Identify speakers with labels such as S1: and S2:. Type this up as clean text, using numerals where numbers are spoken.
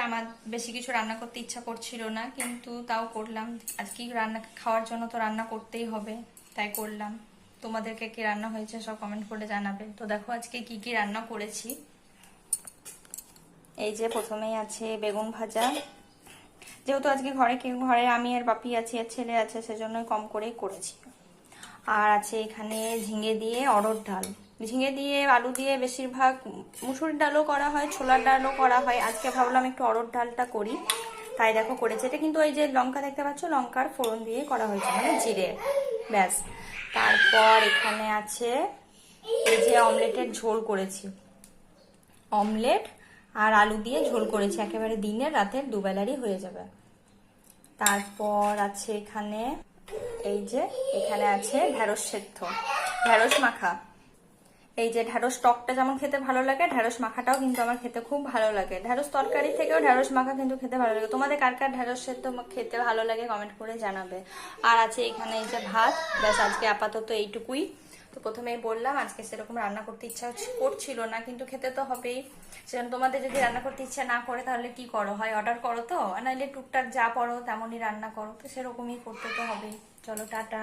S1: আমার বেশি কিছু রান্না করতে ইচ্ছা করছিল না, কিন্তু তাও করলাম। আজকে রান্না খাওয়ার জন্য তো রান্না করতেই হবে, তাই করলাম। তোমাদেরকে কি রান্না হয়েছে সব কমেন্ট করে জানাবে। তো দেখো আজকে কি কি রান্না করেছি। এই যে প্রথমেই আছে বেগুন ভাজা, যেহেতু আজকে ঘরে আমি আর বাপি আছি আর ছেলে আছে, সেজন্য কম করেই করেছি। আর আছে এখানে ঝিঙে দিয়ে অড়হর ডাল, ঝিঙে দিয়ে আলু দিয়ে বেশিরভাগ মুসুর ডালও করা হয়, ছোলার ডালও করা হয়। আজকে ভাবলাম একটু অড়হর ডালটা করি, তাই দেখো করেছে। এটা কিন্তু এই যে লঙ্কা দেখতে পাচ্ছ, লঙ্কার ফোড়ন দিয়ে করা হয়েছে, মানে জিরে, ব্যাস। তারপর এখানে আছে এই যে অমলেটের ঝোল করেছি, অমলেট আর আলু দিয়ে ঝোল করেছি, একেবারে দিনের রাতের দুবেলারই হয়ে যাবে। তারপর আছে এখানে এই যে এখানে আছে ঢ্যাঁড়স সেদ্ধ, ঢ্যাঁড়স মাখা। এই যে ঢ্যাঁড়স টকটা যেমন খেতে ভালো লাগে, ঢ্যাঁড়স মাখাটাও কিন্তু আমার খেতে খুব ভালো লাগে। ঢ্যাঁড়স তরকারি থেকেও ঢ্যাঁড়স মাখা কিন্তু খেতে ভালো লাগে। তোমাদের কার কার ঢ্যাঁড়স সেদ্ধ খেতে ভালো লাগে কমেন্ট করে জানাবে। আর আছে এখানে এই যে ভাত, ব্যাস আজকে আপাতত এইটুকুই। তো প্রথমেই বললাম আজকে সেরকম রান্না করতে ইচ্ছা করছিল না, কিন্তু খেতে তো হবেই। সেজন্য তোমাদের যদি রান্না করতে ইচ্ছা না করে তাহলে কি করো, হয় অর্ডার করো, তো নাহলে টুকটাক যা পড়ো তেমনই রান্না করো, তো সেরকমই করতে তো হবেই। চলো টাটা।